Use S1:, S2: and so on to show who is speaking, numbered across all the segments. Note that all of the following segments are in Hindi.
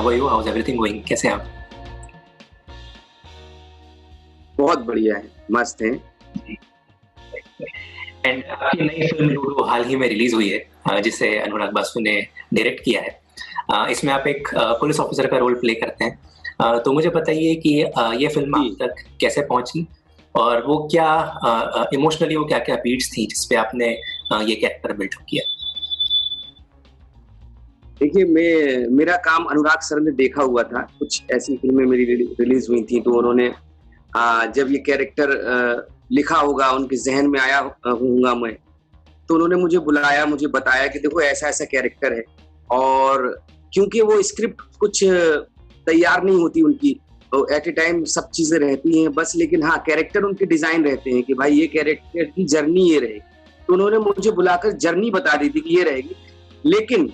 S1: How are you, how is everything going, कैसे हैं आप?
S2: बहुत बढ़िया है, मस्त है।
S1: एंड आपकी नई फिल्म लूडो हाल ही में रिलीज हुई है, जिसे अनुराग बासु ने डायरेक्ट किया है। इसमें आप एक पुलिस ऑफिसर का रोल प्ले करते हैं। तो मुझे बताइए कि ये फिल्म
S2: जी,
S1: आप तक कैसे पहुंची और वो क्या इमोशनली वो क्या क्या बीट्स थी जिसपे आपने ये कैरेक्टर बिल्डअप किया?
S2: देखिए मेरा काम अनुराग सर ने देखा हुआ था। कुछ ऐसी फिल्में मेरी रिलीज हुई थी, तो उन्होंने जब ये कैरेक्टर लिखा होगा, उनके ज़हन में आया होऊँगा मैं, तो उन्होंने मुझे बुलाया, मुझे बताया कि देखो ऐसा-ऐसा कैरेक्टर है। और क्योंकि वो स्क्रिप्ट कुछ तैयार नहीं होती उनकी, तो एट अ टाइम सब चीज़ें रहती हैं बस, लेकिन हाँ, कैरेक्टर उनके डिज़ाइन रहते हैं कि भाई ये कैरेक्टर की जर्नी ये रहेगी। तो उन्होंने मुझे बुलाकर जर्नी बता दी थी कि ये रहेगी। लेकिन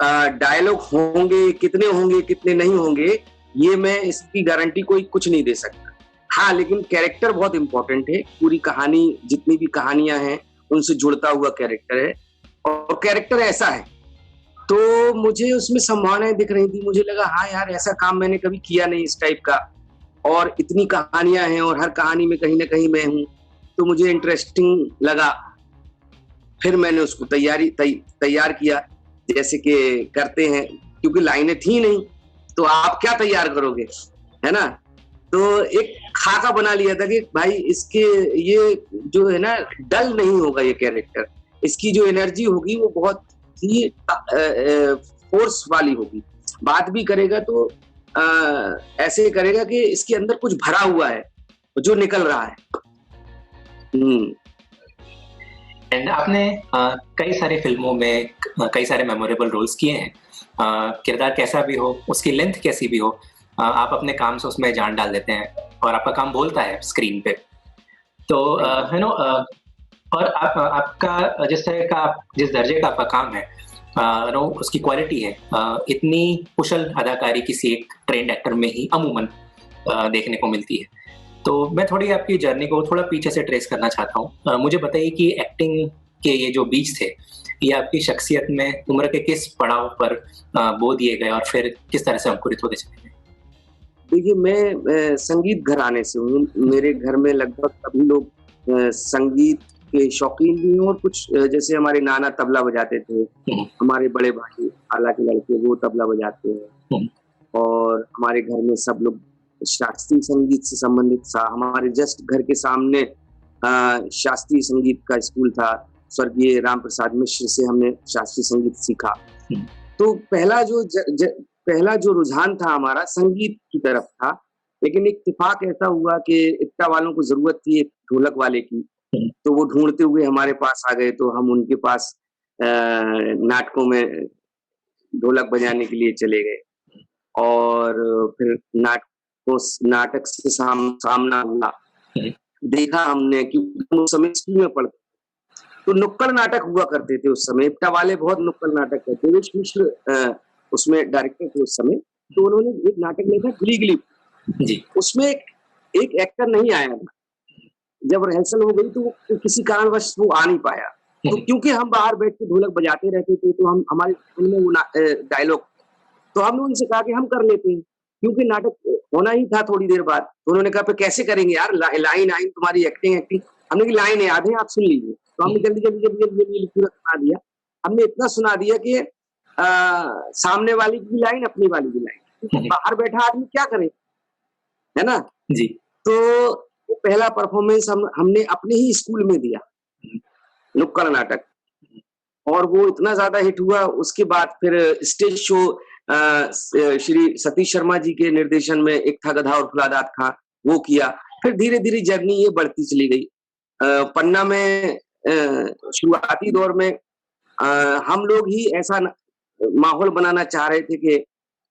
S2: डायलॉग होंगे, कितने नहीं होंगे, ये मैं इसकी गारंटी कोई कुछ नहीं दे सकता। हाँ, लेकिन कैरेक्टर बहुत इम्पोर्टेंट है। पूरी कहानी, जितनी भी कहानियाँ हैं, उनसे जुड़ता हुआ कैरेक्टर है और कैरेक्टर ऐसा है। तो मुझे उसमें संभावनाएँ दिख रही थी। मुझे लगा हाँ यार, ऐसा काम मैंने कभी किया नहीं इस टाइप का, और इतनी कहानियाँ हैं और हर कहानी में कहीं न कहीं मैं हूँ। तो मुझे इंटरेस्टिंग लगा। फिर मैंने उसको तैयार किया, जैसे कि करते हैं, क्योंकि लाइनें थी नहीं, तो आप क्या तैयार करोगे, है ना? तो एक खाका बना लिया था कि भाई इसके, ये जो है ना, डल नहीं होगा ये कैरेक्टर। इसकी जो एनर्जी होगी वो बहुत ही फ़ोर्स वाली होगी। बात भी करेगा तो ऐसे करेगा कि इसके अंदर कुछ भरा हुआ है, जो निकल रहा है। हुँ।
S1: एंड आपने कई सारी फिल्मों में कई सारे मेमोरेबल रोल्स किए हैं। किरदार कैसा भी हो, उसकी लेंथ कैसी भी हो, आप अपने काम से उसमें जान डाल देते हैं और आपका काम बोलता है स्क्रीन पे। तो यू नो और आपका जिस दर्जे का आपका काम है, नो उसकी क्वालिटी है, इतनी कुशल अदाकारी किसी एक ट्रेंड एक्टर में ही अमूमन देखने को मिलती है। तो मैं थोड़ी आपकी जर्नी को थोड़ा पीछे से ट्रेस करना चाहता हूँ। मुझे बताइए कि एक्टिंग के ये जो बीज थे, ये आपकी शख्सियत में उम्र के किस पड़ाव पर बो दिए गए और फिर किस तरह से अंकुरित होते चले गए?
S2: देखिए, मैं संगीत घराने से हूँ। मेरे घर में लगभग सभी लोग संगीत के शौकीन भी हैं, और कुछ जैसे हमारे नाना तबला बजाते थे,
S1: हुँ,
S2: हमारे बड़े भाई खाला के लड़के वो तबला बजाते हैं,
S1: हुँ,
S2: और हमारे घर में सब लोग शास्त्रीय संगीत से संबंधित हमारे जस्ट घर के सामने शास्त्रीय संगीत का स्कूल था। स्वर्गीय राम प्रसाद मिश्र से हमने शास्त्रीय संगीत सीखा।
S1: हुँ,
S2: तो पहला जो रुझान था हमारा संगीत की तरफ था, लेकिन इत्तेफ़ाक ऐसा हुआ कि इक्टा वालों को ज़रूरत थी एक ढोलक वाले की,
S1: हुँ,
S2: तो वो ढूँढते हुए हमारे पास आ गए, तो हम उनके पास नाटकों में ढोलक बजाने के लिए चले गए। और फिर नाटक से सामना हुआ।
S1: हुँ,
S2: देखा हमने, क्योंकि हम उस समय स्कूल में पढ़ते, तो नुक्कड़ नाटक हुआ करते थे उस समय। इक्टा वाले बहुत नुक्कड़ नाटक करते। देवेश मिश्र उसमें डायरेक्टर थे उस समय। तो उन्होंने एक नाटक लिखा गिली गिली।
S1: जी,
S2: उसमें एक एक्टर नहीं आया था। जब रिहर्सल हो गई तो वो किसी कारणवश वो आ नहीं पाया।
S1: हुँ,
S2: तो क्योंकि हम बाहर बैठ के ढोलक बजाते रहते थे, तो हम हमारे दिल में वो डायलॉग, तो हमने उनसे कहा कि हम कर लेते हैं, क्योंकि नाटक होना ही था थोड़ी देर बाद। तो उन्होंने कहा, "फिर कैसे करेंगे यार? लाइन आइन तुम्हारी एक्टिंग।" हमने कहा, लाइन याद है, आप सुन लीजिए। तो हमने जल्दी पूरा सुना दिया। हमने इतना सुना दिया कि सामने वाले की भी लाइन, अपनी वाली भी लाइन। क्योंकि
S1: हुँ,
S2: बाहर बैठा आदमी क्या करे, है ना?
S1: जी,
S2: तो वो पहला परफॉर्मेंस हमने अपने ही स्कूल में दिया, नुक्कड़ नाटक। और वो इतना ज़्यादा हिट हुआ, उसके बाद फिर स्टेज शो श्री सतीश शर्मा जी के निर्देशन में एक था गधा और फुलादात खां, वो किया। फिर धीरे-धीरे जर्नी ये बढ़ती चली गई। पन्ना में शुरुआती दौर में हम लोग ही ऐसा माहौल बनाना चाह रहे थे कि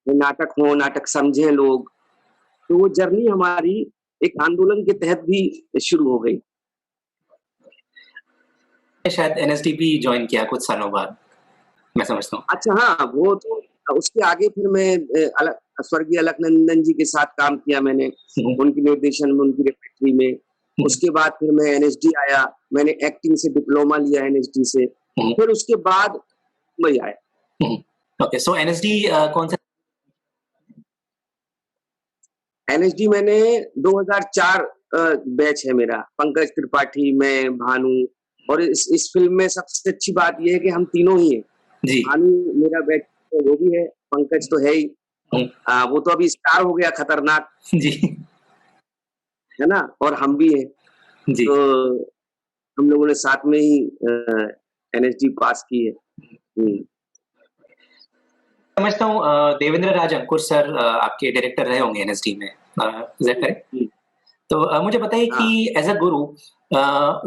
S2: नाटक हो, नाटक समझें लोग। तो वो जर्नी हमारी एक आंदोलन के तहत भी शुरू हो गई।
S1: शायद एनएसडीपी जॉइन किया कुछ सालों बाद, मैं समझता हूँ।
S2: अच्छा हाँ, वो तो उसके आगे फिर मैं स्वर्गीय अलकनंदन जी के साथ काम किया मैंने,
S1: हुँ,
S2: उनके निर्देशन में, उनकी रेpertory में।
S1: हुँ,
S2: उसके बाद फिर मैं एनएसडी आया, मैंने एक्टिंग से डिप्लोमा लिया एनएसडी से।
S1: हुँ,
S2: फिर उसके बाद मुंबई आया।
S1: हुँ। ओके, सो एनएसडी कौन सा
S2: एनएसडी मैंने 2004 बैच है मेरा, पंकज त्रिपाठी, मैं, भानु। और इस फिल्म में सबसे अच्छी बात ये है कि हम तीनों ही हैं।
S1: जी।
S2: भानु मेरा बैच तो वो भी है, पंकज तो है ही, वो तो अभी स्टार हो गया खतरनाक,
S1: जी।
S2: है ना, और हम भी हैं।
S1: जी।
S2: तो हम लोगों ने साथ में ही एनएसडी पास की है।
S1: समझता हूँ देवेंद्र राज अंकुर सर आपके डायरेक्टर रहे होंगे एनएसडी में, इज दैट करेक्ट? तो मुझे बताइए कि एज अ गुरु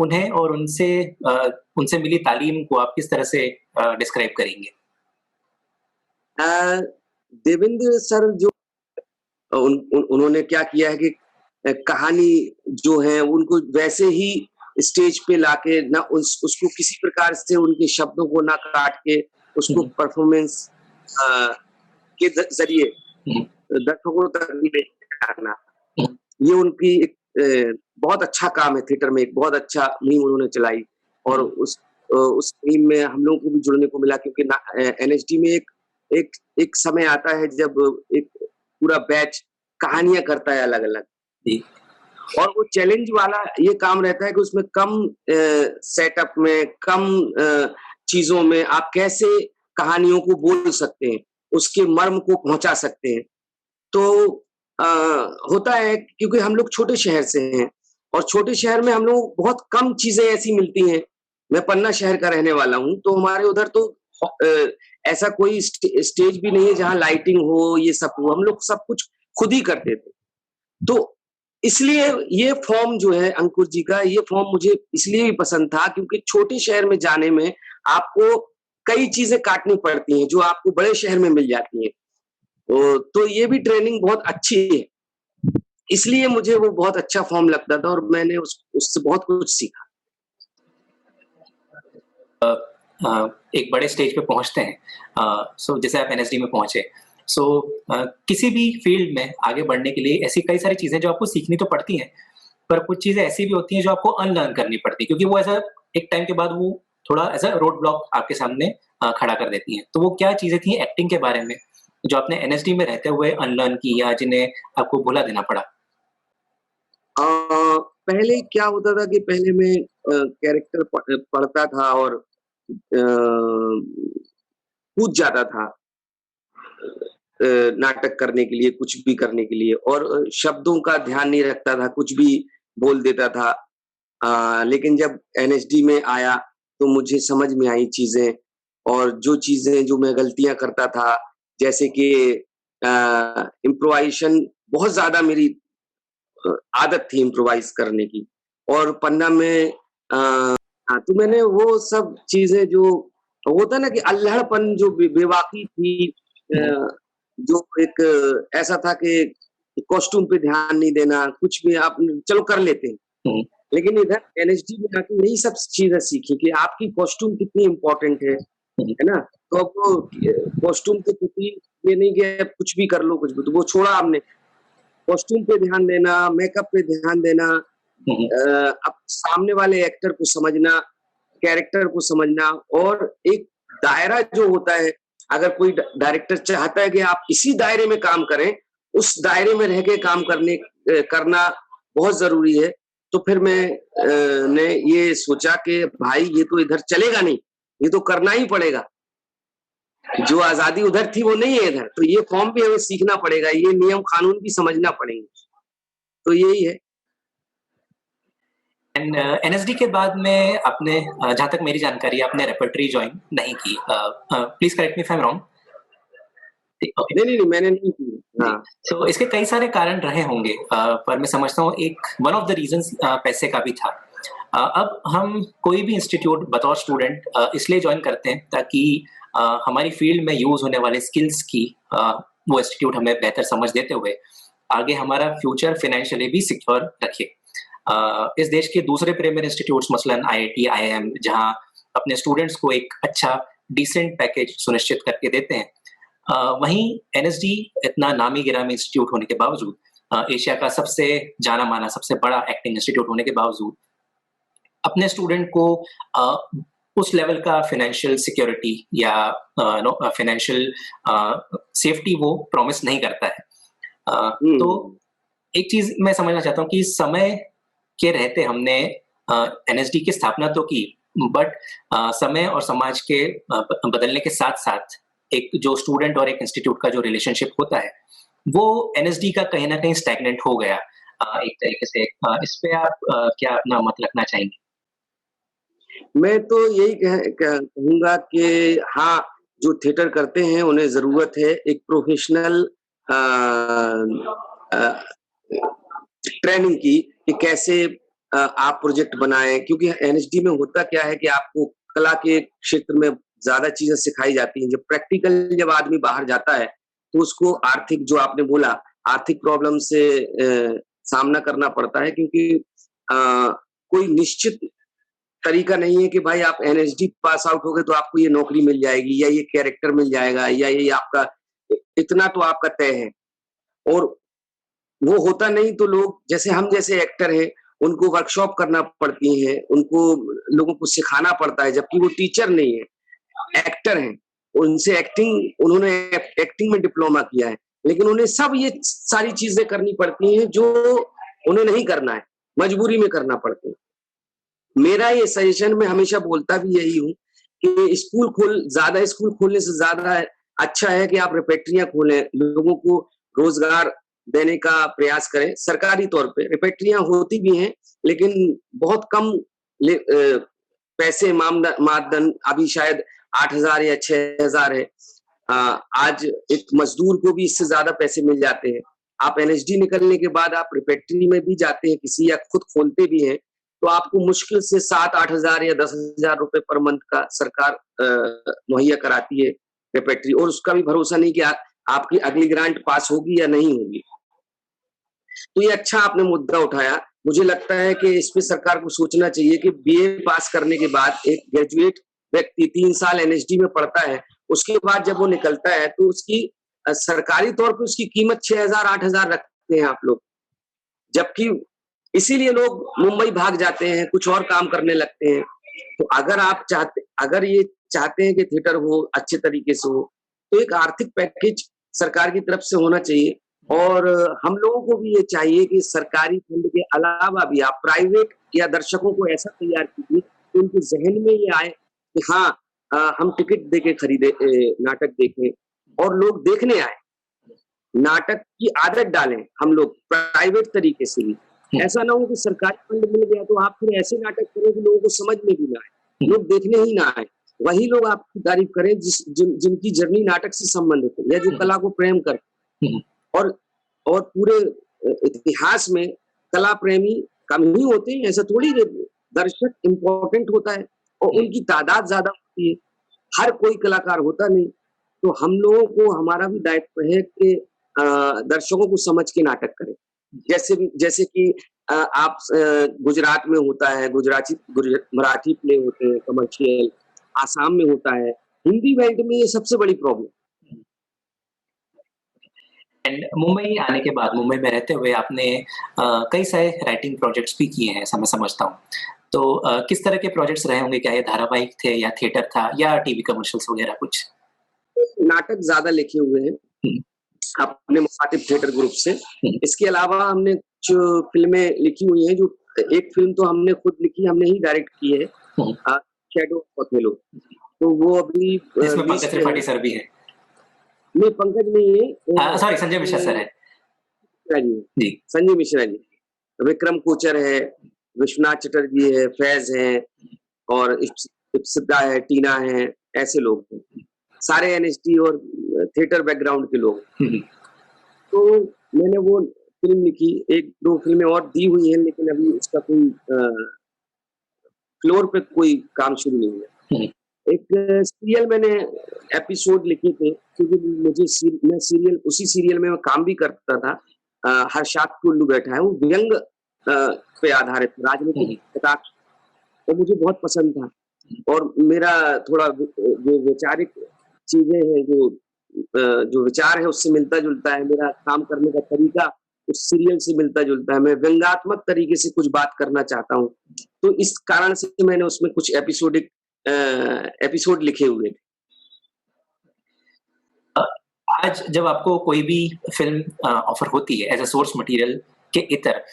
S1: उन्हें और उनसे मिली तालीम को आप किस तरह से डिस्क्राइब करेंगे?
S2: देवेंद्र सर जो उन्होंने क्या किया है कि कहानी जो है उनको वैसे ही स्टेज पे लाके ना उसको किसी प्रकार से उनके शब्दों को ना काट के उसको परफॉर्मेंस के जरिए दर्शकों तक ले जाना, ये उनकी एक बहुत अच्छा काम है। थिएटर में एक बहुत अच्छा मुहिम उन्होंने चलाई और उस मुहिम में हम लोगों को भी जुड़ने को मिला, क्योंकि एनएसडी में एक समय आता है जब एक पूरा बैच कहानियां करता है अलग अलग, और वो चैलेंज वाला ये काम रहता है कि उसमें कम सेटअप में, कम चीजों में आप कैसे कहानियों को बोल सकते हैं, उसके मर्म को पहुंचा सकते हैं। तो होता है क्योंकि हम लोग छोटे शहर से हैं और छोटे शहर में हम लोग बहुत कम चीजें ऐसी मिलती हैं। मैं पन्ना शहर का रहने वाला हूँ, तो हमारे उधर तो ऐसा कोई स्टेज भी नहीं है जहाँ लाइटिंग हो, ये सब हो। हम लोग सब कुछ खुद ही करते थे। तो इसलिए ये फॉर्म जो है अंकुर जी का, ये फॉर्म मुझे इसलिए भी पसंद था क्योंकि छोटे शहर में जाने में आपको कई चीजें काटनी पड़ती हैं जो आपको बड़े शहर में मिल जाती हैं। तो ये भी ट्रेनिंग बहुत अच्छी है, इसलिए मुझे वो बहुत अच्छा फॉर्म लगता था और मैंने उससे बहुत कुछ सीखा।
S1: एक बड़े स्टेज पे पहुंचते हैं, सो जैसे आप एनएसडी में पहुंचे, सो किसी भी फील्ड में आगे बढ़ने के लिए ऐसी कई सारी चीजें जो आपको सीखनी तो पड़ती हैं, पर कुछ चीजें ऐसी भी होती हैं जो आपको अनलर्न करनी पड़ती है, क्योंकि वो ऐसा एक टाइम के बाद वो थोड़ा ऐसा रोड ब्लॉक आपके सामने खड़ा कर देती हैं। तो वो क्या चीजें थी एक्टिंग के बारे में जो आपने एनएसडी में रहते हुए अनलर्न की या जिन्हें आपको भुला देना पड़ा?
S2: पहले क्या होता था कि पहले मैं कैरेक्टर पढ़ता था और कूद जाता था नाटक करने के लिए, कुछ भी करने के लिए, और शब्दों का ध्यान नहीं रखता था, कुछ भी बोल देता था। लेकिन जब एनएसडी में आया तो मुझे समझ में आई चीजें, और जो चीजें जो मैं गलतियां करता था, जैसे कि इम्प्रोवाइजेशन बहुत ज्यादा मेरी आदत थी इम्प्रोवाइज करने की, और पन्ना में तो मैंने वो सब चीजें जो होता ना कि अल्हड़पन जो बेवाकी थी, जो एक ऐसा था कि कॉस्ट्यूम पे ध्यान नहीं देना, कुछ भी आप चलो कर लेते हैं, लेकिन इधर एनएसडी में आके यही सब चीजें सीखी कि आपकी कॉस्ट्यूम कितनी इम्पोर्टेंट है ना। तो अब कॉस्ट्यूम के प्रति ये नहीं कि कुछ भी कर लो, कुछ भी, तो वो छोड़ा हमने। कॉस्ट्यूम पे ध्यान देना, मेकअप पे ध्यान देना, अब सामने वाले एक्टर को समझना, कैरेक्टर को समझना, और एक दायरा जो होता है, अगर कोई डायरेक्टर चाहता है कि आप इसी दायरे में काम करें, उस दायरे में रह के काम करना बहुत जरूरी है। तो फिर मैं ने ये सोचा कि भाई ये तो इधर चलेगा नहीं, ये तो करना ही पड़ेगा। जो आजादी उधर थी वो नहीं है इधर, तो ये फॉर्म भी हमें सीखना पड़ेगा, ये नियम कानून भी समझना पड़ेंगे। तो यही है।
S1: एनएसडी के बाद में आपने, जहां तक मेरी जानकारी है, आपने रेपर्टरी ज्वाइन नहीं की। Please correct me if I am wrong.
S2: नहीं, मैंने नहीं की। हाँ।
S1: तो इसके कई सारे कारण रहे होंगे, पर मैं समझता हूँ एक वन ऑफ द रीजंस पैसे का भी था। अब हम कोई भी इंस्टीट्यूट बतौर स्टूडेंट इसलिए ज्वाइन करते हैं ताकि हमारी फील्ड में यूज होने वाले स्किल्स की वो इंस्टीट्यूट हमें बेहतर समझ देते हुए आगे हमारा फ्यूचर फाइनेंशियली भी सिक्योर रखे। इस देश के दूसरे प्रीमियर इंस्टीट्यूट्स मसलन आईआईटी, आईआईएम, जहां अपने स्टूडेंट्स को एक अच्छा डिसेंट पैकेज सुनिश्चित करके देते हैं, वहीं एनएसडी इतना नामी गिरामी इंस्टीट्यूट होने के बावजूद, एशिया का सबसे जाना माना सबसे बड़ा एक्टिंग इंस्टीट्यूट होने के बावजूद, अपने स्टूडेंट को उस लेवल का फाइनेंशियल सिक्योरिटी या फाइनेंशियल सेफ्टी वो प्रॉमिस नहीं करता है। तो एक चीज़ मैं समझना चाहता हूँ कि समय के रहते हमने एनएसडी की स्थापना तो की, बट समय और समाज के बदलने के साथ-साथ एक जो स्टूडेंट और एक इंस्टीट्यूट का जो रिलेशनशिप होता है, वो एनएसडी का कहीं न कहीं स्टैग्नेंट हो गया एक तरीके से। इस पे आप क्या अपना मत रखना चाहेंगे?
S2: मैं तो यही कहूँगा कि हाँ, जो थिएटर करते हैं उन्हें ज़रूरत है एक प्रोफ़ेशनल अ अ, ट्रेनिंग की कि कैसे आप प्रोजेक्ट बनाएँ क्योंकि एनएसडी में होता क्या है कि आपको कला के क्षेत्र में ज़्यादा चीज़ें सिखाई जाती हैं। जब आदमी बाहर जाता है, तो उसको आर्थिक जो आपने बोला, आर्थिक प्रॉब्लम से सामना करना पड़ता है क्योंकि अ, कोई निश्चित तरीका नहीं है कि भाई आप एनएसडी पास आउट हो गए तो आपको ये नौकरी मिल जाएगी या ये कैरेक्टर मिल जाएगा या ये आपका इतना तो आपका तय है और वो होता नहीं तो लोग जैसे हम जैसे एक्टर हैं उनको वर्कशॉप करना पड़ती है उनको लोगों को सिखाना पड़ता है जबकि वो टीचर नहीं है एक्टर हैं उनसे उन्होंने एक्टिंग में डिप्लोमा किया है लेकिन उन्हें सब ये सारी चीजें करनी पड़ती हैं जो उन्हें नहीं करना है मजबूरी में करना पड़ता है मेरा ये सजेशन मैं हमेशा बोलता भी यही हूँ कि ज्यादा स्कूल खोलने से ज्यादा अच्छा है कि आप रिपेक्ट्रियां खोलें लोगों को रोजगार देने का प्रयास करें सरकारी तौर पे रिपेक्ट्रियां होती भी हैं लेकिन बहुत कम पैसे मानदंड अभी शायद 8,000 या 6,000 है आज एक मजदूर को भी इससे ज्यादा पैसे मिल जाते हैं आप एनएसडी निकलने के बाद आप रिपेक्ट्री में भी जाते हैं किसी या खुद खोलते भी हैं तो आपको मुश्किल से 7-8 हजार या 10,000 रुपए पर मंथ का सरकार मुहैया कराती है रिपेक्ट्री और उसका भी भरोसा नहीं कि आपकी अगली ग्रांट पास होगी या नहीं होगी तो ये अच्छा आपने मुद्दा उठाया मुझे लगता है कि इस पे सरकार को सोचना चाहिए कि बीए पास करने के बाद एक ग्रेजुएट व्यक्ति 3 साल एनएसडी में पढ़ता है उसके बाद जब वो निकलता है तो उसकी सरकारी तौर पे उसकी कीमत 6,000-8,000 रखते हैं आप लोग जबकि इसीलिए लोग मुंबई भाग जाते हैं कुछ और काम करने लगते हैं तो अगर ये चाहते हैं कि थिएटर हो अच्छे तरीके से हो तो एक आर्थिक पैकेज सरकार की तरफ से होना चाहिए और हम लोगों को भी ये चाहिए कि सरकारी फंड के अलावा भी आप प्राइवेट या दर्शकों को ऐसा तैयार कीजिए कि उनके जहन में ये आए कि हाँ हम टिकट देके खरीदे नाटक देखें और लोग देखने आए नाटक की आदत डालें हम लोग प्राइवेट तरीके से भी ऐसा ना हो कि सरकारी फंड मिल गया तो आप फिर ऐसे नाटक करें कि लोगों को समझ में भी ना आए लोग देखने ही ना आए वही लोग आपकी तारीफ करें जिनकी जर्नी नाटक से संबंधित है या जो कला को प्रेम करते और पूरे इतिहास में कला प्रेमी कम ही होते हैं ऐसा थोड़ी दर्शक इम्पोर्टेंट होता है और उनकी तादाद ज्यादा होती है हर कोई कलाकार होता नहीं तो हम लोगों को हमारा भी दायित्व है कि दर्शकों को समझ के नाटक करें जैसे कि आप गुजरात में होता है मराठी प्ले होते हैं कमर्शियल आसाम में होता है हिंदी बेल्ट में ये सबसे बड़ी प्रॉब्लम
S1: एंड मुंबई आने के बाद मुंबई में रहते हुए आपने कई सारे राइटिंग प्रोजेक्ट्स भी किए हैं ऐसा मैं समझता हूँ तो किस तरह के प्रोजेक्ट्स रहे होंगे क्या ये धारावाहिक थे या थिएटर था या टीवी कमर्शियल्स वगैरह कुछ
S2: नाटक ज्यादा लिखे हुए हैं अपने मुखातिब थिएटर ग्रुप से इसके अलावा हमने कुछ फिल्में लिखी हुई हैं जो एक फिल्म तो हमने खुद लिखी हमने ही डायरेक्ट की है शैडो ऑफ ओथेलो तो वो अभी
S1: इसमें पंकज त्रिपाठी सर भी है
S2: नहीं पंकज नहीं है
S1: सॉरी संजय मिश्रा सर है
S2: जी संजय मिश्रा जी विक्रम कोचर है विश्वनाथ चटर्जी है फैज है और इप्सिता है टीना है ऐसे लोग हैं सारे एनएसडी और थिएटर बैकग्राउंड के लोग तो मैंने वो फिल्म लिखी 1-2 फिल्में और दी हुई हैं लेकिन अभी उसका कोई फ्लोर पे कोई काम शुरू नहीं हुआ एक सीरियल मैंने एपिसोड लिखे थे क्योंकि मैं उसी सीरियल में काम भी करता था हर्षात टुल्लू बैठा है वो व्यंग पे आधारित राजनीतिक कटाक्ष तो मुझे बहुत पसंद था और मेरा थोड़ा जो वैचारिक चीजें हैं जो विचार है उससे मिलता जुलता है मेरा काम करने का तरीका उस सीरियल से मिलता जुलता है मैं व्यंगात्मक तरीके से कुछ बात करना चाहता हूँ तो इस कारण से मैंने उसमें कुछ एपिसोड लिखे हुए थे
S1: आज जब आपको कोई भी फिल्म ऑफर होती है एज अ सोर्स मटेरियल के इतर,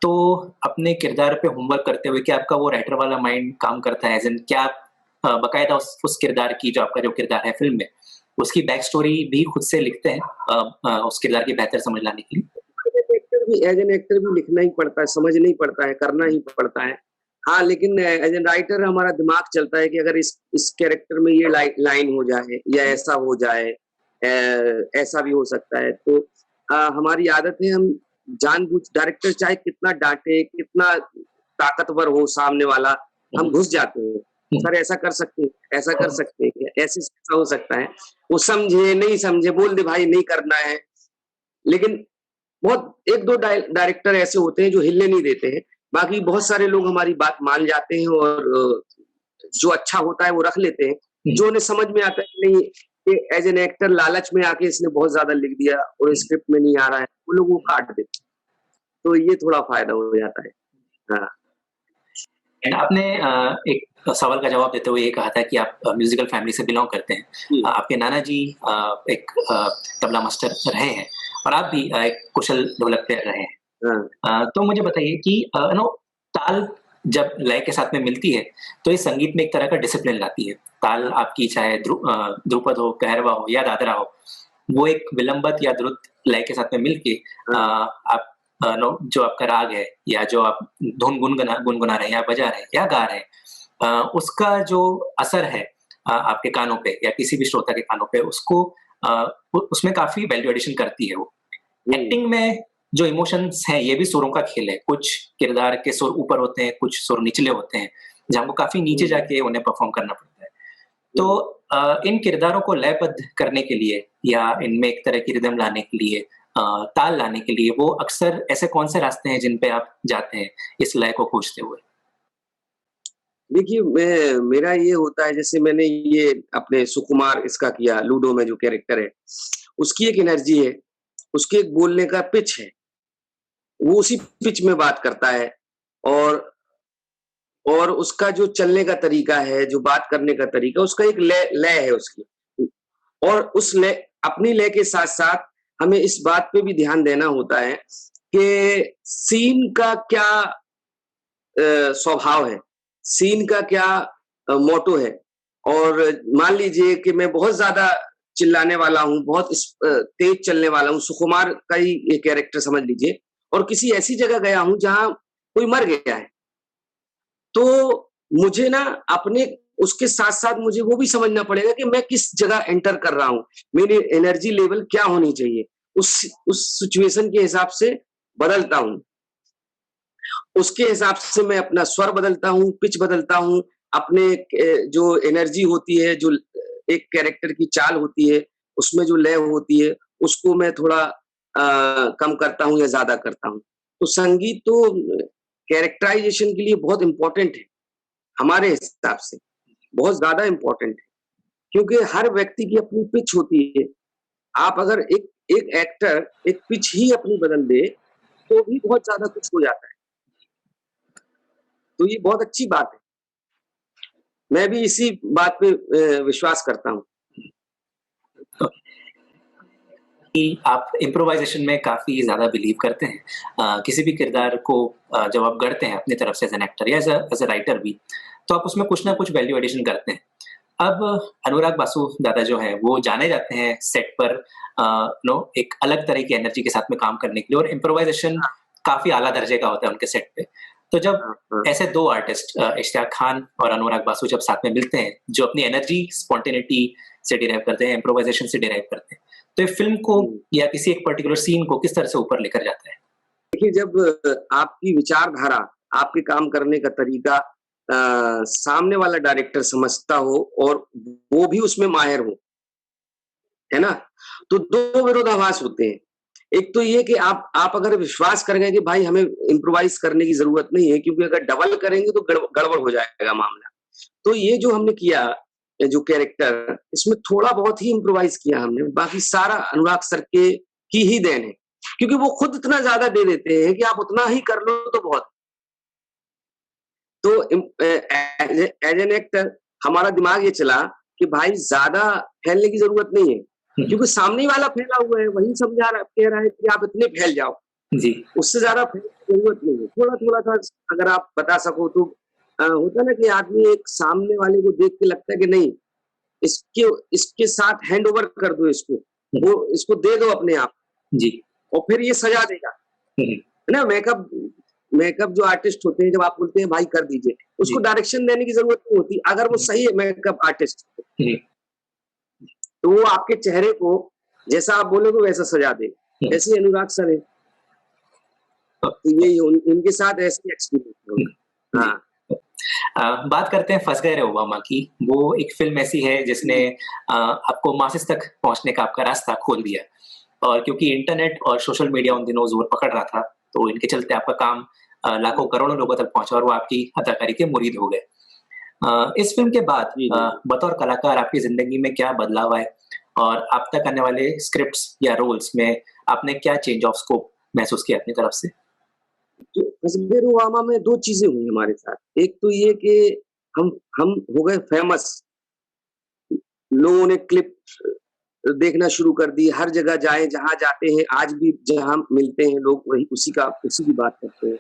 S1: तो अपने किरदार पे होमवर्क करते हुए क्या आपका वो राइटर वाला माइंड काम करता है? एज़ इन क्या आप बाकायदा उस किरदार की, जो आपका जो किरदार है फ़िल्म में, उसकी बैक स्टोरी भी खुद से लिखते हैं उस किरदार की बेहतर समझ लाने के लिए?
S2: एज एन एक्टर भी लिखना ही पड़ता है, समझना ही पड़ता है, करना ही पड़ता है। हाँ, लेकिन एज एन राइटर हमारा दिमाग चलता है कि अगर इस कैरेक्टर में ये लाइन हो जाए या ऐसा हो जाए, ऐसा भी हो सकता है। तो हमारी आदत है, हम जानबूझ, डायरेक्टर चाहे कितना डांटे, कितना ताकतवर हो सामने वाला, हम घुस जाते हैं। सर ऐसा कर सकते हैं, ऐसा कर सकते हैं, ऐसे ऐसा हो सकता है। वो समझे नहीं समझे, बोल दे भाई नहीं करना है। लेकिन बहुत 1-2 डायरेक्टर ऐसे होते हैं जो हिलने नहीं देते हैं। बाकी बहुत सारे लोग हमारी बात मान जाते हैं और जो अच्छा होता है वो रख लेते हैं। जो उन्हें समझ में आता है कि नहीं, कि एज एन एक्टर लालच में आके इसने बहुत ज्यादा लिख दिया और स्क्रिप्ट में नहीं आ रहा है, वो लोग वो काट देते हैं। तो ये थोड़ा फायदा हो जाता है। हाँ।
S1: एंड आपने एक सवाल का जवाब देते हुए ये कहा था कि आप म्यूजिकल फैमिली से बिलोंग करते हैं। आपके नाना जी एक तबला मास्टर रहे हैं और आप भी एक कुशल ढोलक प्लेयर रहे हैं। तो मुझे बताइए कि ताल जब लय के साथ में मिलती है तो ये संगीत में एक तरह का डिसिप्लिन लाती है। ताल आपकी चाहे ध्रुपद हो, कहरवा हो या दादरा हो, वो एक विलंबत या द्रुत लय के साथ में मिलके आप जो आपका राग है या जो आप धुन गुनगुना रहे हैं या बजा रहे हैं या गा रहे हैं, उसका जो असर है आपके कानों पे या किसी भी श्रोता के कानों पे, उसको उसमें काफी वैल्यू एडिशन करती है वो। एक्टिंग में जो इमोशंस हैं ये भी सुरों का खेल है। कुछ किरदार के सुर ऊपर होते हैं, कुछ सुर निचले होते हैं, जहाँ को काफी नीचे जाके उन्हें परफॉर्म करना पड़ता है। तो इन किरदारों को लयबद्ध करने के लिए या इनमें एक तरह की रिदम लाने के लिए, ताल लाने के लिए, वो अक्सर ऐसे कौन से रास्ते हैं जिन पे आप जाते हैं इस लय को खोजते हुए?
S2: देखिए, मेरा ये होता है, जैसे मैंने ये अपने सुकुमार इसका किया, लूडो में जो कैरेक्टर है, उसकी एक एनर्जी है, उसके एक बोलने का पिच है, वो उसी पिच में बात करता है और उसका जो चलने का तरीका है, जो बात करने का तरीका, उसका एक लय है उसकी। और उस लय, अपनी लय के साथ-साथ हमें इस बात पे भी ध्यान देना होता है कि सीन का क्या स्वभाव है, सीन का क्या मोटो है। और मान लीजिए कि मैं बहुत ज़्यादा चिल्लाने वाला हूँ, बहुत तेज चलने वाला हूँ, सुकुमार का ही ये कैरेक्टर समझ लीजिए, और किसी ऐसी जगह गया हूँ जहाँ कोई मर गया है, तो मुझे ना अपने उसके साथ-साथ मुझे वो भी समझना पड़ेगा कि मैं किस जगह एंटर कर रहा हूँ, मेरी एनर्जी लेवल क्या होनी चाहिए, उस सिचुएशन के हिसाब से बदलता हूँ। उसके हिसाब से मैं अपना स्वर बदलता हूँ, पिच बदलता हूँ, अपने जो एनर्जी होती है, जो एक कैरेक्टर की चाल होती है, उसमें जो लय होती है, उसको मैं थोड़ा कम करता हूँ या ज़्यादा करता हूँ। तो संगीत तो कैरेक्टराइज़ेशन के लिए बहुत इम्पोर्टेंट है, हमारे हिसाब से, बहुत ज़्यादा इम्पोर्टेंट है। क्योंकि हर व्यक्ति की अपनी पिच होती है। आप अगर एक एक्टर एक पिच ही अपनी बदल दे, तो भी बहुत ज़्यादा कुछ हो जाता है। तो ये बहुत अच्छी बात है। मैं भी इसी बात पे विश्वास करता हूँ।
S1: कि आप इम्प्रोवाइज़ेशन में काफ़ी ज़्यादा बिलीव करते हैं। किसी भी किरदार को जब आप गढ़ते हैं अपनी तरफ से एज़ एन एक्टर या एज़ अ राइटर भी, तो आप उसमें कुछ ना कुछ वैल्यू एडिशन करते हैं। अब अनुराग बासु दादा जो हैं, वो जाने जाते हैं सेट पर एक अलग तरह की एनर्जी के साथ में काम करने के लिए, और इम्प्रोवाइज़ेशन काफ़ी आला दर्जे का होता है उनके सेट पे। तो जब ऐसे 2 आर्टिस्ट इश्तियाक खान और अनुराग बासु जब साथ में मिलते हैं, जो अपनी एनर्जी स्पॉन्टेनिटी से डिराइव करते हैं, इम्प्रोवाइज़ेशन से डिराइव करते हैं, तो ये फ़िल्म को या किसी एक पर्टिकुलर सीन को किस तरह से ऊपर लेकर जाता है?
S2: देखिए, जब आपकी विचारधारा, आपके काम करने का तरीका सामने वाला डायरेक्टर समझता हो और वो भी उसमें माहिर हो, है ना? तो 2 विरोधाभास होते हैं। एक तो ये कि आप अगर विश्वास करेंगे कि भाई हमें इम्प्रोवाइज़ करने की ज़रूरत नहीं है, क्योंकि अगर डबल करेंगे तो गड़बड़ हो जाएगा मामला। तो ये जो हमने किया, जो कैरेक्टर, इसमें थोड़ा बहुत ही इम्प्रोवाइज़ किया हमने, बाकी सारा अनुराग सर की ही देन है। क्योंकि वो खुद इतना ज़्यादा दे देते हैं कि आप उतना ही कर लो तो बहुत। तो एज एन एक्टर हमारा दिमाग ये चला कि भाई ज़्यादा फैलने की ज़रूरत नहीं है, क्योंकि सामने वाला फैला हुआ है, वही कह रहा है कि आप इतने फैल जाओ।
S1: जी।
S2: उससे ज़्यादा जरूरत नहीं है। थोड़ा-थोड़ा सा अगर आप बता सको तो होता है ना कि आदमी एक सामने वाले को देख के लगता है कि नहीं, इसके इसके साथ हैंड ओवर कर दो इसको, वो इसको दे दो अपने आप
S1: जी।
S2: और फिर ये सजा देगा। है ना? मेकअप मेकअप जो आर्टिस्ट होते हैं, जब आप बोलते हैं भाई कर दीजिए, उसको डायरेक्शन देने की ज़रूरत नहीं होती, अगर वो सही है मेकअप आर्टिस्ट, तो वो आपके चेहरे को जैसा आप बोलोगे वैसा सजा देगा। ऐसे ही अनुराग सर हैं। तो यही उनके साथ ऐसे एक्सपीरियंस है। हाँ।
S1: बात करते हैं फँस गए रे ओबामा की। वो एक फ़िल्म ऐसी है जिसने आपको मासेस तक पहुँचने का आपका रास्ता खोल दिया और क्योंकि इंटरनेट और सोशल मीडिया उन दिनों ज़ोर पकड़ रहा था, तो इनके चलते आपका काम लाखों करोड़ों लोगों तक पहुँचा और वो आपकी अदाकारी के मुरीद हो गए। इस फ़िल्म के बाद बतौर कलाकार आपकी ज़िंदगी में क्या बदलाव आए और आप तक आने वाले स्क्रिप्ट्स या रोल्स में आपने क्या चेंज ऑफ स्कोप महसूस किया अपनी तरफ से?
S2: फँस गए रे ओबामा में 2 चीज़ें हुई हमारे साथ। एक तो ये कि हम हो गए फेमस। लोगों ने क्लिप देखना शुरू कर दी, हर जगह जाए जहाँ जाते हैं, आज भी जहाँ मिलते हैं लोग वही उसी की बात करते हैं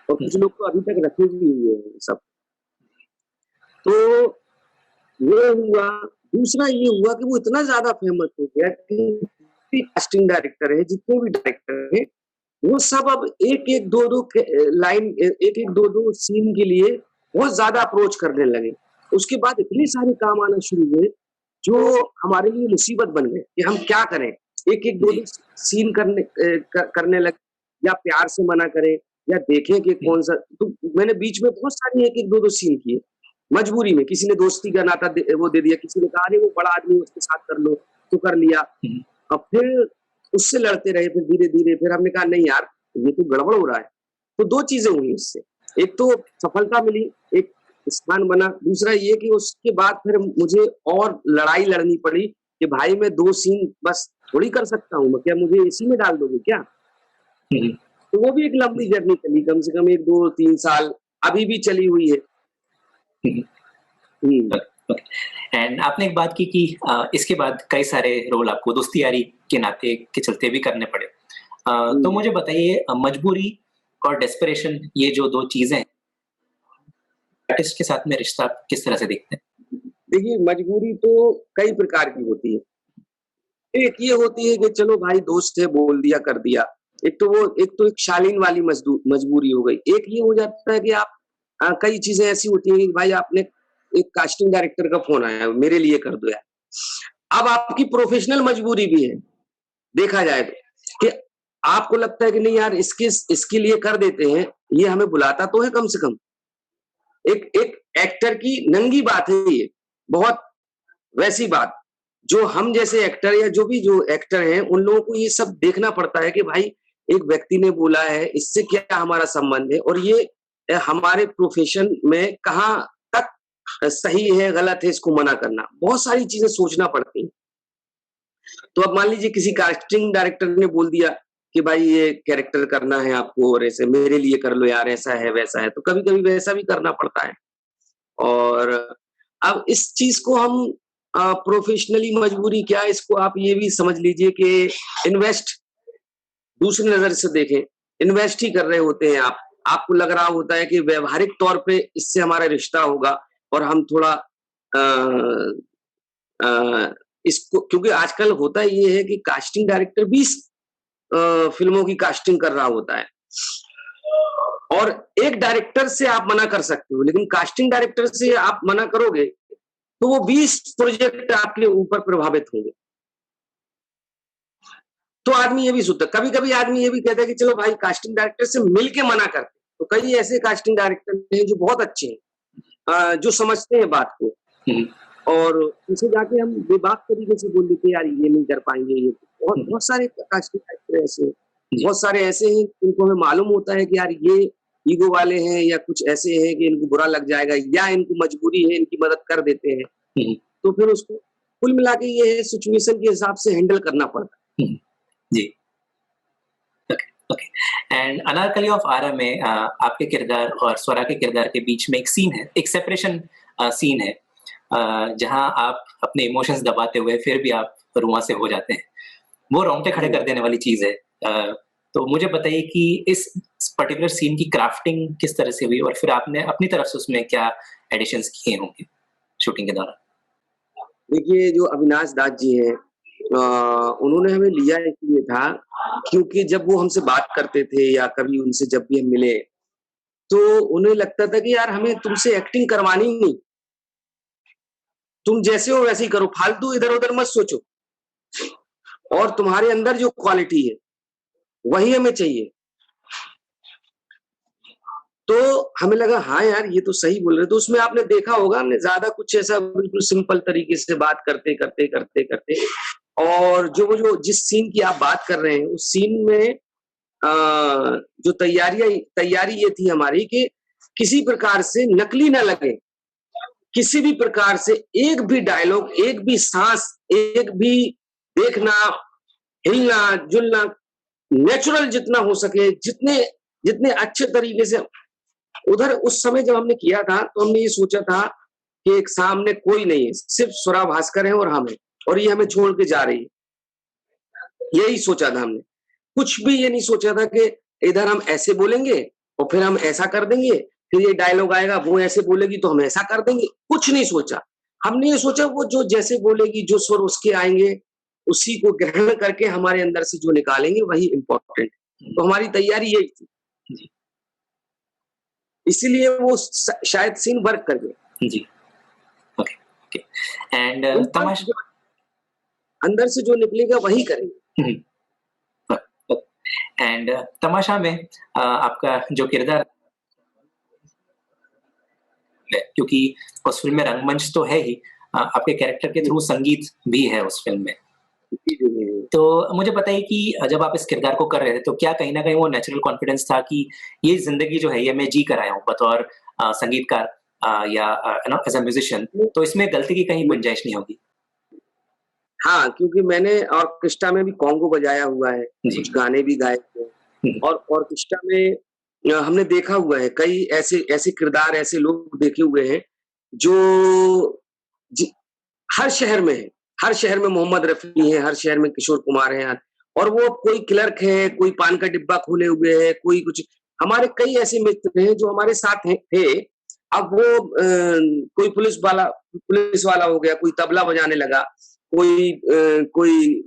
S2: और कुछ लोग तो अभी तक रखे भी हुए हैं सब। तो ये हुआ, दूसरा ये हुआ कि वो इतना ज़्यादा फेमस हो गया कि कास्टिंग डायरेक्टर है, जितने भी डायरेक्टर हैं, वो सब अब एक-एक, 2-2 लाइन एक-एक, 2-2 सीन के लिए बहुत ज़्यादा अप्रोच करने लगे। उसके बाद इतने सारे काम आना शुरू हुए, जो हमारे लिए मुसीबत बन गए कि हम क्या करें? एक-एक, 2-2 सीन करने लगे या प्यार से मना करें या देखें कि कौन-सा, तो मैंने बीच में बहुत सारे 1-1, 2-2 सीन किए, मजबूरी में। किसी ने दोस्ती का नाता दे दिया, किसी ने कहा अरे वो बड़ा आदमी है उसके साथ कर लो, तो कर लिया। अब फिर उससे लड़ते रहे, फिर धीरे-धीरे फिर हमने कहा नहीं यार, ये तो गड़बड़ हो रहा है। तो 2 चीज़ें हुई इससे। एक तो सफलता मिली, एक स्थान बना, दूसरा ये कि उसके बाद फिर मुझे और लड़ाई लड़नी पड़ी कि भाई मैं 2 सीन बस थोड़ी कर सकता हूँ, क्या मुझे इसी में डाल दोगे क्या? तो वो भी एक लंबी जर्नी चली, कम से कम 1, 2, 3 साल, अभी भी चली हुई है।
S1: एंड आपने एक बात की कि इसके बाद कई सारे रोल आपको दोस्ती यारी के नाते के चलते भी करने पड़े। तो मुझे बताइए मजबूरी और डेस्परेशन ये जो 2 चीज़ें हैं, आर्टिस्ट के साथ में रिश्ता आप किस तरह से देखते हैं?
S2: देखिए, मजबूरी तो कई प्रकार की होती है। एक ये होती है कि चलो भाई दोस्त है, बोल दिया, कर दिया। एक तो एक शालीन वाली मजबूरी हो गई। एक ये हो जाता है कि आप कई चीज़ें ऐसी होती हैं कि भाई आपने एक कास्टिंग डायरेक्टर का फ़ोन आया, मेरे लिए कर दो यार। अब आपकी प्रोफ़ेशनल मजबूरी भी है, देखा जाए तो, कि आपको लगता है कि नहीं यार इसके लिए कर देते हैं, ये हमें बुलाता तो है कम से कम। एक एक एक्टर की नंगी बात है ये, बहुत वैसी बात, जो हम जैसे एक्टर या जो एक्टर हैं, उन लोगों को ये सब देखना पड़ता है कि भाई एक व्यक्ति ने बोला है, इससे क्या हमारा संबंध है और ये हमारे प्रोफ़ेशन में कहाँ तक सही है, गलत है, इसको मना करना। बहुत सारी चीज़ें सोचना पड़ती हैं। तो अब मान लीजिए किसी कास्टिंग डायरेक्टर ने बोल दिया कि भाई ये कैरेक्टर करना है आपको और ऐसे मेरे लिए कर लो यार, ऐसा है, वैसा है, तो कभी-कभी वैसा भी करना पड़ता है। और अब इस चीज़ को हम प्रोफ़ेशनली मजबूरी क्या, इसको आप ये भी समझ लीजिए कि इन्वेस्ट दूसरी नज़र से देखें, इन्वेस्ट ही कर रहे होते हैं आप। आपको लग रहा होता है कि व्यावहारिक तौर पे इससे हमारा रिश्ता होगा और हम थोड़ा अ इसको, क्योंकि आजकल होता ये है कि कास्टिंग डायरेक्टर भी फ़िल्मों की कास्टिंग कर रहा होता है। और एक डायरेक्टर से आप मना कर सकते हो, लेकिन कास्टिंग डायरेक्टर से आप मना करोगे, तो वो 20 प्रोजेक्ट आपके ऊपर प्रभावित होंगे। तो आदमी ये भी सोचता है, कभी-कभी आदमी ये भी कहता है कि चलो भाई कास्टिंग डायरेक्टर से मिल के मना करते हैं। तो कई ऐसे कास्टिंग डायरेक्टर हैं जो बहुत अच्छे हैं, जो समझते हैं बात को और उनसे जाके हम बेबाक तरीके से बोल देते हैं यार ये नहीं कर पाएँगे, ये बहुत बहुत सारे कास्टिंग डायरेक्टर ऐसे हैं। बहुत सारे ऐसे हैं जिनको हमें मालूम होता है कि यार ये ईगो वाले हैं या कुछ ऐसे हैं कि इनको बुरा लग जाएगा या इनको मजबूरी है, इनकी मदद कर देते हैं। तो फिर उसको कुल मिला के ये सिचुएशन के हिसाब से हैंडल करना पड़ता है।
S1: जी। Okay, okay. And Anarkali of Aarah में आपके किरदार और स्वरा के किरदार के बीच में एक सीन है, एक सेपरेशन सीन है, जहाँ आप अपने इमोशंस दबाते हुए फिर भी आप रुआँ से हो जाते हैं। वो रोंगटे खड़े कर देने वाली चीज़ है। तो मुझे बताइए कि इस पर्टिकुलर सीन की क्राफ्टिंग किस तरह से हुई और फिर आपने अपनी तरफ से उसमें क्या एडिशंस किए होंगे शूटिंग के दौरान?
S2: देखिए, जो अविनाश दास जी हैं, उन्होंने हमें लिया इसलिए था क्योंकि जब वो हमसे बात करते थे या कभी उनसे जब भी हम मिले, तो उन्हें लगता था कि यार हमें तुमसे एक्टिंग करवानी ही नहीं, तुम जैसे हो वैसे ही करो, फालतू इधर-उधर मत सोचो और तुम्हारे अंदर जो क्वालिटी है, वही हमें चाहिए। तो हमें लगा हाँ यार, ये तो सही बोल रहे हैं। तो उसमें आपने देखा होगा हमने ज़्यादा कुछ ऐसा बिल्कुल सिंपल तरीके से बात करते और वो जो जिस सीन की आप बात कर रहे हैं, उस सीन में जो तैयारी ये थी हमारी कि किसी प्रकार से नकली ना लगे, किसी भी प्रकार से एक भी डायलॉग, एक भी साँस, एक भी देखना, हिलना-जुलना, नेचुरल जितना हो सके, जितने जितने अच्छे तरीके से उधर उस समय जब हमने किया था, तो हमने ये सोचा था कि एक सामने कोई नहीं है, सिर्फ स्वरा भास्कर है और हम हैं और ये हमें छोड़ के जा रही है। यही सोचा था हमने। कुछ भी ये नहीं सोचा था कि इधर हम ऐसे बोलेंगे और फिर हम ऐसा कर देंगे, फिर ये डायलॉग आएगा, वो ऐसे बोलेगी तो हम ऐसा कर देंगे, कुछ नहीं सोचा। हमने ये सोचा वो जो जैसे बोलेगी, जो स्वर उसके आएँगे, उसी को ग्रहण करके हमारे अंदर से जो निकालेंगे वही इम्पोर्टेंट है। तो हमारी तैयारी यही थी।
S1: जी।
S2: इसीलिए वो शायद सीन वर्क कर गया।
S1: जी। Okay, okay. एंड
S2: ऊपर
S1: तमाश
S2: जो अंदर से जो निकलेगा वही करेंगे।
S1: हुँ, एंड तमाशा में आपका जो किरदार है, क्योंकि उस फ़िल्म में रंगमंच तो है ही, आपके कैरेक्टर के थ्रू संगीत भी है उस फ़िल्म में।
S2: जी, जी, जी।
S1: तो मुझे बताइए कि जब आप इस किरदार को कर रहे थे, तो क्या कहीं न कहीं वो नेचुरल कॉन्फिडेंस था कि ये ज़िंदगी जो है, ये मैं जी कर आया हूँ बतौर संगीतकार या you know as a musician, तो इसमें गलती की कहीं गुंजाइश नहीं होगी?
S2: हाँ, क्योंकि मैंने ऑर्केस्ट्रा में भी कॉन्गो बजाया हुआ है,
S1: जी।
S2: कुछ गाने भी गाए हुए हैं
S1: हुँ,
S2: और ऑर्केस्ट्रा में हमने देखा हुआ है कई ऐसे ऐसे किरदार, ऐसे लोग देखे हुए हैं जो जि हर शहर में है। हर शहर में मोहम्मद रफ़ी है, हर शहर में किशोर कुमार हैं और वो कोई क्लर्क है, कोई पान का डिब्बा खोले हुए है, कोई कुछ हमारे कई ऐसे मित्र हैं जो हमारे साथ हैं थे। अब वो कोई पुलिस वाला हो गया, कोई तबला बजाने लगा, कोई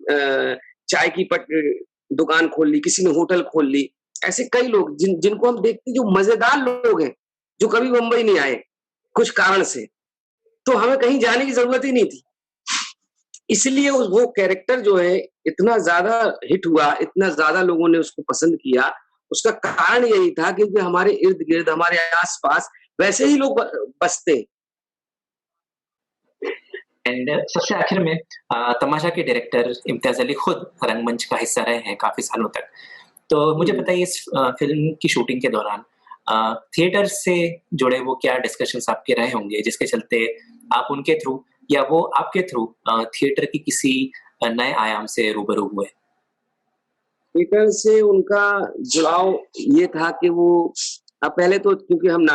S2: चाय की दुकान खोल ली, किसी ने होटल खोल ली। ऐसे कई लोग जिनको हम देखते हैं जो मज़ेदार लोग हैं, जो कभी मुंबई नहीं आए, कुछ कारण से। तो हमें कहीं जाने की ज़रूरत ही नहीं थी। इसलिए वो कैरेक्टर जो है इतना ज़्यादा हिट हुआ, इतना ज़्यादा लोगों ने उसको पसंद किया, उसका कारण यही था क्योंकि हमारे इर्द-गिर्द, हमारे आस-पास वैसे ही लोग बसते हैं।
S1: एंड सबसे आखिर में तमाशा के डायरेक्टर इम्तियाज़ अली खुद रंगमंच का हिस्सा रहे हैं काफ़ी सालों तक। तो मुझे
S2: हुँ।
S1: बताइए इस फ़िल्म की शूटिंग के दौरान थिएटर से जुड़े वो क्या डिस्कशंस आपके रहे होंगे जिसके चलते आप उनके थ्रू या वो आपके थ्रू थिएटर की किसी नए आयाम से रूबरू हुए?
S2: थिएटर से उनका जुड़ाव ये था कि वो पहले तो क्योंकि हम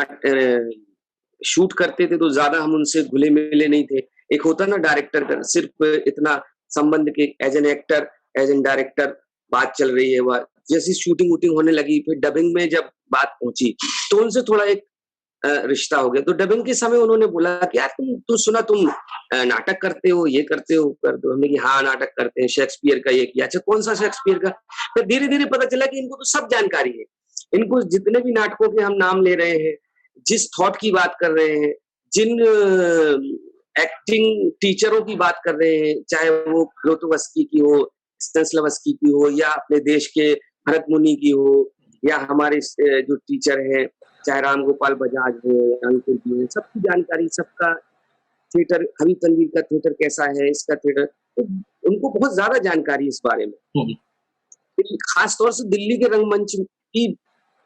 S2: शूट करते थे तो ज़्यादा हम उनसे घुले-मिले नहीं थे। एक होता है ना डायरेक्टर का सिर्फ़ इतना संबंध के as an actor, as an director बात चल रही है वह जैसी शूटिंग-वूटिंग होने लगी फिर डबिंग में जब बात पहुँची, तो उनसे थोड़ा एक रिश्ता हो गया। तो डबिंग के समय उन्होंने बोला कि यार तुम नाटक करते हो, ये करते हो, कर दो। हमने कहा हाँ, नाटक करते हैं, शेक्सपियर का ये किया। अच्छा कौन-सा शेक्सपियर का? फिर धीरे-धीरे पता चला कि इनको तो सब जानकारी है। इनको जितने भी नाटकों के हम नाम ले रहे हैं, जिस थॉट की बात कर रहे हैं, जिन एक्टिंग टीचरों की बात कर रहे हैं, चाहे वो क्लोतोवस्की की हो, स्टेनिस्लावस्की की हो या अपने देश के भरत मुनि की हो या हमारे जो टीचर हैं चाहे राम गोपाल बजाज हो या अंकुर जी हो, सबकी जानकारी, सबका थिएटर हरी तनवीर का थिएटर कैसा है, इसका थिएटर तो उनको बहुत ज़्यादा जानकारी है इस बारे में।
S1: हुँ, हुँ।
S2: खास तौर से दिल्ली के रंगमंच की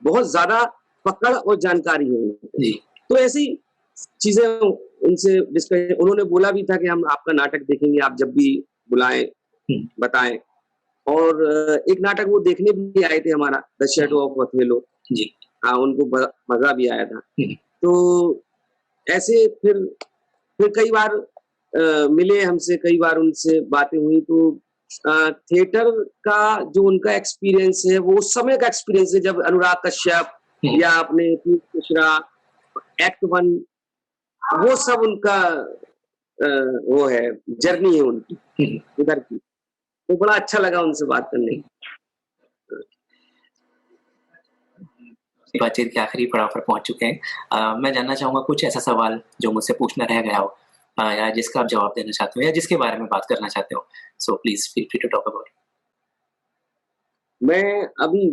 S2: बहुत ज़्यादा पकड़ और जानकारी है उनको।
S1: जी।
S2: तो ऐसी चीज़ें उनसे डिस्कस उन्होंने बोला भी था कि हम आपका नाटक देखेंगे, आप जब भी बुलाएँ,
S1: हुँ,
S2: बताएँ और एक नाटक वो देखने भी आए थे हमारा, द शैडो ऑफ ओथेलो।
S1: जी।
S2: हाँ, उनको मज़ा भी आया था।
S1: हुँ,
S2: तो ऐसे फिर कई बार मिले हमसे, कई बार उनसे बातें हुई तो थिएटर का जो उनका एक्सपीरियंस है वो उस समय का एक्सपीरियंस है जब अनुराग कश्यप या अपने पीयूष मिश्रा, एक्ट वन, वो सब उनका वो है, जर्नी है उनकी उधर की। तो बड़ा अच्छा लगा उनसे बात करने।
S1: बातचीत के आखिरी पड़ाव पर पहुंच चुके हैं। मैं जानना चाहूंगा कुछ ऐसा सवाल जो मुझसे पूछना रह गया हो, या जिसका आप जवाब देना चाहते हो या जिसके बारे में बात करना चाहते हो। So please feel free to talk about.
S2: मैं अभी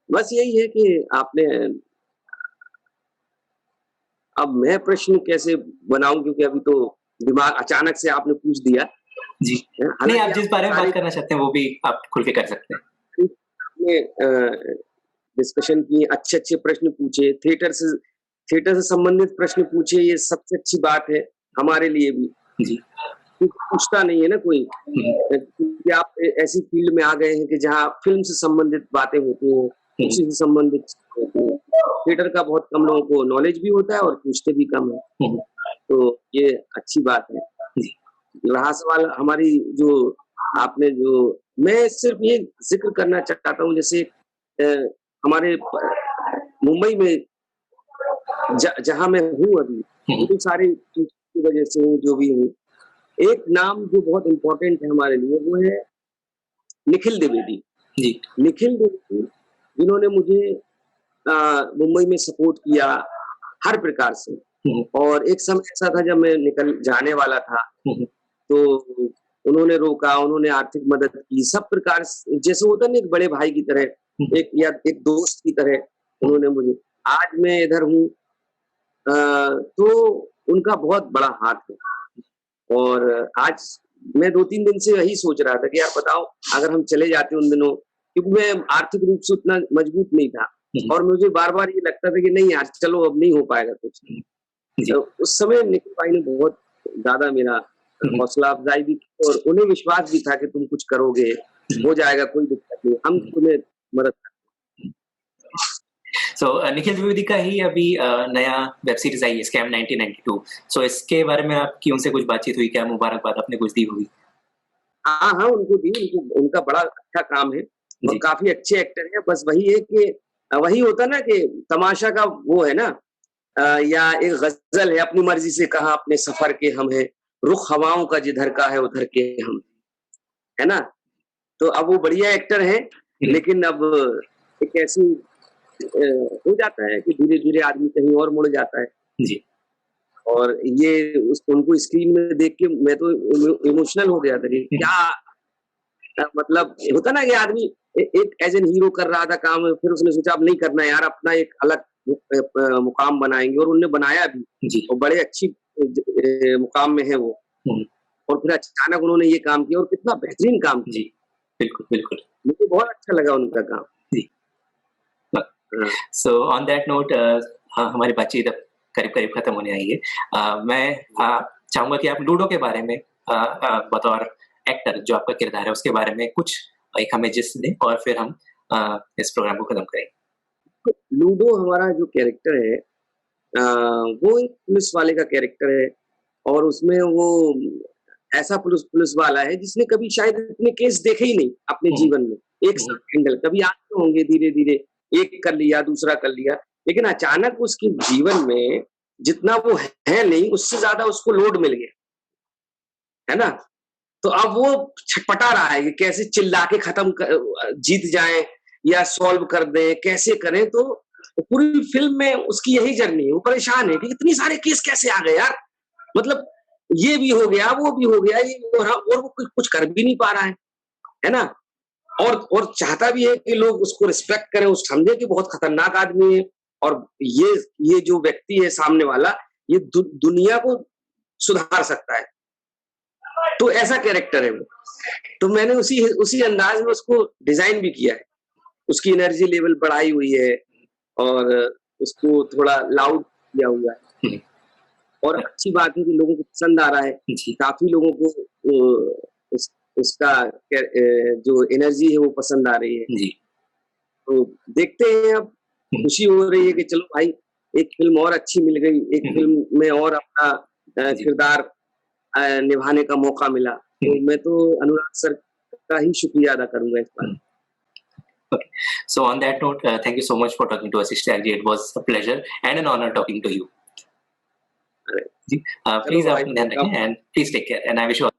S2: बस यही है कि आपने, अब मैं प्रश्न कैसे बनाऊं, क्योंकि अभी तो दिमाग अचानक से आपने पूछ दिया।
S1: जी नहीं, आप जिस बारे में बात करना चाहते हैं वो भी आप खुल के कर सकते हैं।
S2: आपने डिस्कशन की, अच्छे प्रश्न पूछे, थिएटर से संबंधित प्रश्न पूछे, ये सबसे अच्छी बात है हमारे लिए भी।
S1: जी
S2: पूछता नहीं है ना कोई, क्योंकि आप ऐसी फील्ड में आ गए हैं कि जहाँ फिल्म से संबंधित बातें होती हैं, उसी से संबंधित होती हैं। थिएटर का बहुत कम लोगों को नॉलेज भी होता है और पूछते भी कम है, तो ये अच्छी बात है। रहा सवाल हमारी जो आपने जो, मैं सिर्फ ये जिक्र करना चाहता हूँ, जैसे हमारे मुंबई में जहाँ मैं हूँ अभी, तो सारे की वजह से जो भी हूँ, एक नाम जो बहुत इम्पोर्टेंट है हमारे लिए वो है निखिल द्विवेदी
S1: जी।
S2: निखिल द्विवेदी, जिन्होंने मुझे मुंबई में सपोर्ट किया हर प्रकार से। और एक समय ऐसा था जब मैं निकल जाने वाला था, तो उन्होंने रोका, उन्होंने आर्थिक मदद की, सब प्रकार से, जैसे होता है एक बड़े भाई की तरह, एक दोस्त की तरह उन्होंने मुझे, आज मैं इधर हूँ, तो उनका बहुत बड़ा हाथ है। और आज मैं 2-3 दिन से यही सोच रहा था कि यार बताओ, अगर हम चले जाते उन दिनों, क्योंकि मैं आर्थिक रूप से उतना मजबूत नहीं था, और मुझे बार-बार ये लगता था कि नहीं यार चलो अब नहीं हो पाएगा कुछ। तो उस समय निखिल भाई ने बहुत ज़्यादा मेरा हौसला अफजाई भी की, और उन्हें विश्वास भी था कि तुम कुछ करोगे, हो जाएगा, कोई दिक्कत नहीं, हम तुम्हें मदद करेंगे।
S1: निखिल द्विवेदी का ही अभी नया वेब सीरीज आई है, स्कैम 1992। सो इसके बारे में आपकी उनसे कुछ बातचीत हुई क्या? मुबारकबाद आपने कुछ दी होगी।
S2: हाँ, उनको दी, उनका बड़ा अच्छा काम है और काफी अच्छे एक्टर है। बस वही है कि वही होता ना कि तमाशा का वो है ना, या एक गजल है, अपनी मर्जी से कहा अपने सफर के हम हैं, रुख हवाओं का जिधर का है उधर के हम, है ना। तो अब वो बढ़िया एक्टर है, लेकिन अब एक ऐसी हो जाता है कि धीरे-धीरे आदमी कहीं और मुड़ जाता है।
S1: जी।
S2: और ये उनको स्क्रीन में देख के मैं तो इमोशनल हो गया था कि क्या मतलब होता ना कि आदमी एक एज एन हीरो कर रहा था काम, फिर उसने सोचा अब नहीं करना यार, अपना एक अलग मुकाम बनाएंगे, और उन्होंने बनाया भी, और बड़े अच्छी मुकाम में है वो। और फिर अचानक उन्होंने ये काम किया और कितना बेहतरीन काम किया।
S1: बिल्कुल
S2: मुझे बहुत अच्छा लगा उनका काम।
S1: सो ऑन दैट नोट, हमारी बातचीत अब करीब खत्म होने आई है। मैं चाहूंगा कि आप लूडो के बारे में बतौर एक्टर, जो आपका किरदार है उसके बारे में कुछ एक हमें जिस्ट दें, और फिर हम इस प्रोग्राम को खत्म करेंगे।
S2: लूडो हमारा जो कैरेक्टर है, वो एक पुलिस वाले का कैरेक्टर है, और उसमें वो ऐसा पुलिस वाला है जिसने कभी शायद इतने केस देखे ही नहीं अपने जीवन में, एक साथ हैंडल, कभी आते होंगे धीरे धीरे, एक कर लिया, दूसरा कर लिया, लेकिन अचानक उसके जीवन में जितना वो है नहीं, उससे ज्यादा उसको लोड मिल गया, है ना। तो अब वो छटपटा रहा है कि कैसे चिल्ला के जीत जाए या सॉल्व कर दे, कैसे करें। तो पूरी फिल्म में उसकी यही जर्नी है, वो परेशान है कि इतनी सारे केस कैसे आ गए यार, मतलब ये भी हो गया, वो भी हो गया, ये और वो कुछ कर भी नहीं पा रहा है ना। और चाहता भी है कि लोग उसको रिस्पेक्ट करें, उस समझे कि बहुत खतरनाक आदमी है, और ये जो व्यक्ति है सामने वाला, ये दुनिया को सुधार सकता है। तो ऐसा कैरेक्टर है वो। तो मैंने उसी अंदाज में उसको डिजाइन भी किया है, उसकी एनर्जी लेवल बढ़ाई हुई है, और उसको थोड़ा लाउड किया हुआ है, और अच्छी बात है कि लोगों को पसंद आ रहा है। काफी लोगों को उसका जो एनर्जी है वो पसंद आ रही है। तो देखते हैं, अब खुशी हो रही है कि चलो भाई, एक फिल्म और अच्छी मिल गई, एक फिल्म में और अपना किरदार निभाने का मौका मिला। तो मैं तो अनुराग सर का ही शुक्रिया अदा करूंगा इस बार।
S1: Okay. So on that note, thank you so much for talking to us, Ishtiaq ji. It was a pleasure and an honor talking to you. Please आप ध्यान रखें and please take care and I wish you all